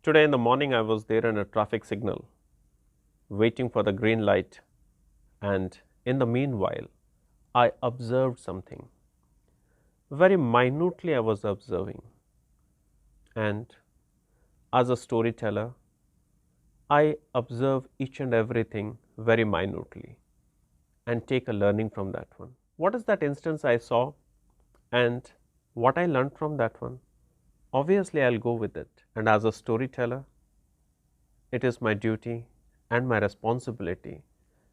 Today in the morning, I was there in a traffic signal, waiting for the green light, and in the meanwhile, I observed something. Very minutely, I was observing, and as a storyteller, I observe each and everything very minutely and take a learning from that one. What is that instance I saw and what I learned from that one? Obviously, I'll go with it. And as a storyteller, it is my duty and my responsibility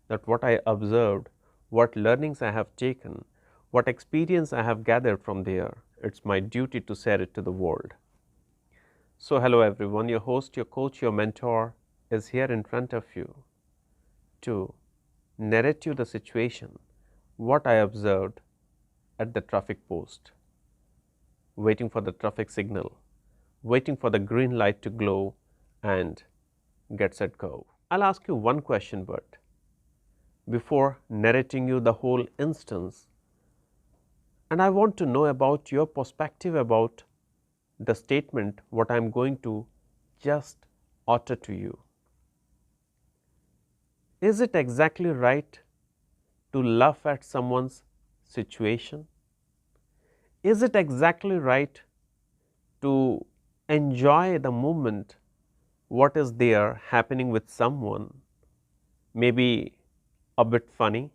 that what I observed, what learnings I have taken, what experience I have gathered from there, it's my duty to share it to the world. So, hello everyone, your host, your coach, your mentor is here in front of you to narrate you the situation, what I observed at the traffic post, waiting for the traffic signal, waiting for the green light to glow and get set go. I'll ask you one question, but before narrating you the whole instance, and I want to know about your perspective about the statement what I am going to just utter to you. Is it exactly right to laugh at someone's situation? Is it exactly right to enjoy the moment what is there happening with someone, maybe a bit funny?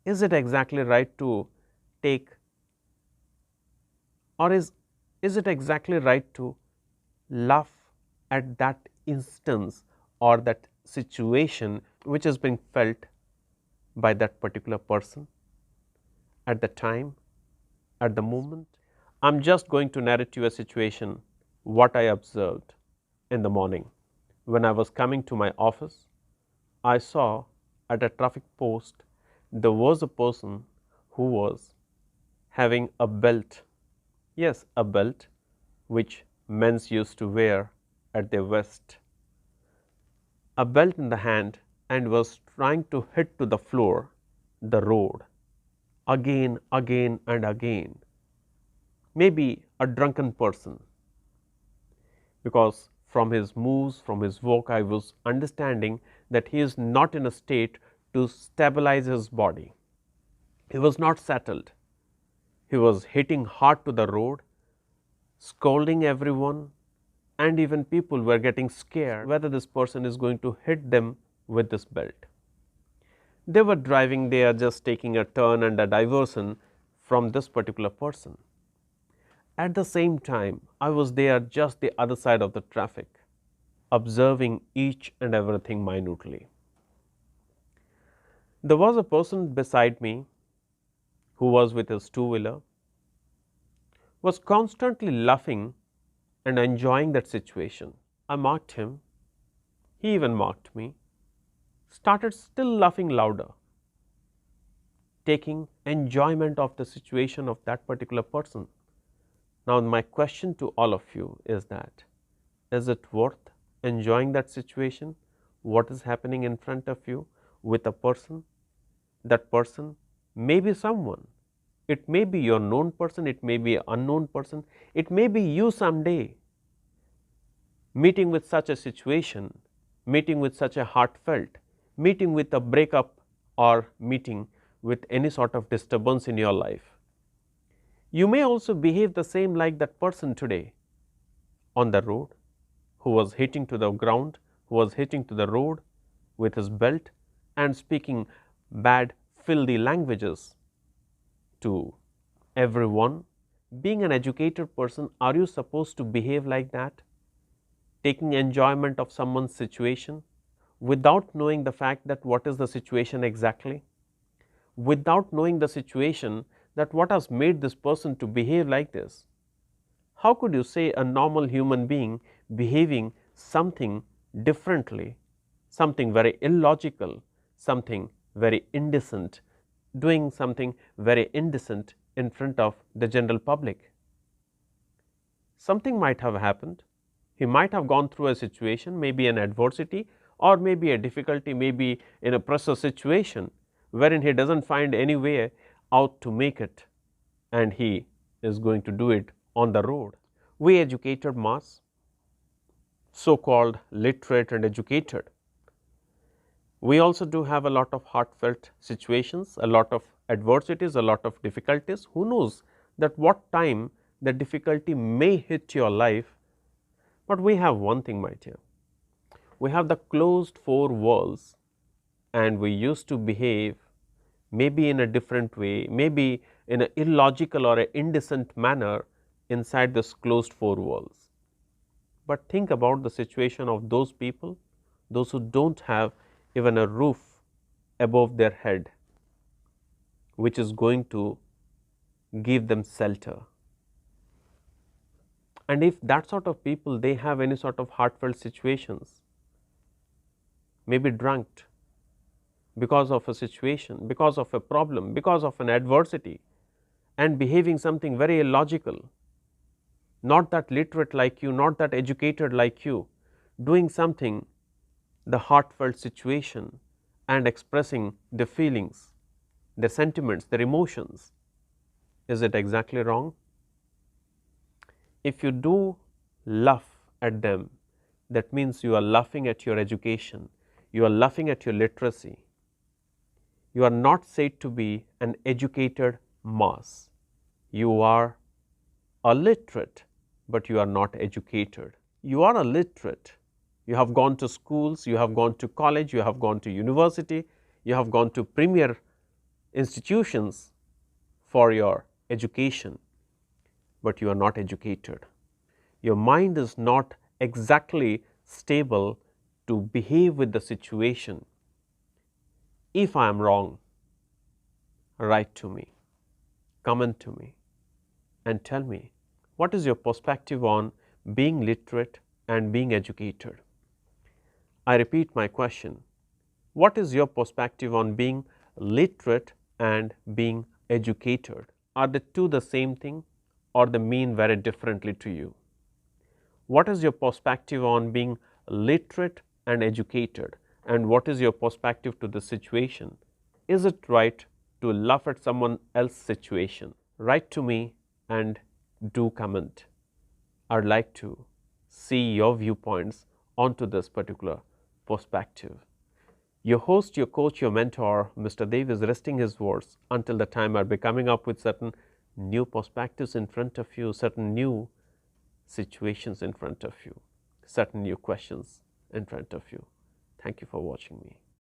Is it exactly right to take, or is it exactly right to laugh at that instance or that situation which is being felt by that particular person at the time, at the moment? I'm just going to narrate you a situation what I observed in the morning. When I was coming to my office, I saw at a traffic post there was a person who was having a belt. Yes, a belt which men's used to wear at their waist. A belt in the hand and was trying to hit to the floor, the road, again and again. Maybe a drunken person, because from his moves, from his walk, I was understanding that he is not in a state to stabilize his body. He was not settled. He was hitting hard to the road, scolding everyone, and even people were getting scared whether this person is going to hit them with this belt. They were driving, they are just taking a turn and a diversion from this particular person. At the same time, I was there just the other side of the traffic, observing each and everything minutely. There was a person beside me who was with his two-wheeler, was constantly laughing and enjoying that situation. I marked him, he even marked me, started still laughing louder, taking enjoyment of the situation of that particular person. Now, my question to all of you is that, is it worth enjoying that situation, what is happening in front of you with a person? That person may be someone, it may be your known person, it may be an unknown person, it may be you someday meeting with such a situation, meeting with such a heartfelt, meeting with a breakup or meeting with any sort of disturbance in your life. You may also behave the same like that person today on the road who was hitting to the ground, who was hitting to the road with his belt and speaking bad, filthy languages to everyone. Being an educated person, are you supposed to behave like that? Taking enjoyment of someone's situation without knowing the fact that what is the situation exactly, without knowing the situation that what has made this person to behave like this. How could you say a normal human being behaving something differently, something very illogical, something very indecent, doing something very indecent in front of the general public? Something might have happened. He might have gone through a situation, maybe an adversity or maybe a difficulty, maybe in a pressure situation wherein he does not find any way out to make it, and he is going to do it on the road. We educated mass, so-called literate and educated. We also do have a lot of heartfelt situations, a lot of adversities, a lot of difficulties. Who knows that what time the difficulty may hit your life, but we have one thing, my dear. We have the closed four walls, and we used to behave maybe in a different way, maybe in an illogical or an indecent manner inside this closed four walls. But think about the situation of those people, those who don't have even a roof above their head, which is going to give them shelter. And if that sort of people, they have any sort of heartfelt situations, maybe drunk because of a situation, because of a problem, because of an adversity, and behaving something very illogical, not that literate like you, not that educated like you, doing something, the heartfelt situation, and expressing their feelings, their sentiments, their emotions. Is it exactly wrong? If you do laugh at them, that means you are laughing at your education, you are laughing at your literacy. You are not said to be an educated mass. You are a literate, but you are not educated. You are a literate. You have gone to schools, you have gone to college, you have gone to university, you have gone to premier institutions for your education, but you are not educated. Your mind is not exactly stable to behave with the situation. If I am wrong, write to me, comment to me, and tell me what is your perspective on being literate and being educated. I repeat my question, what is your perspective on being literate and being educated? Are the two the same thing or they mean very differently to you? What is your perspective on being literate and educated, and what is your perspective to the situation? Is it right to laugh at someone else's situation? Write to me and do comment. I'd like to see your viewpoints onto this particular perspective. Your host, your coach, your mentor, Mr. Dev, is resting his words until the time I'll be coming up with certain new perspectives in front of you, certain new situations in front of you, certain new questions in front of you. Thank you for watching me.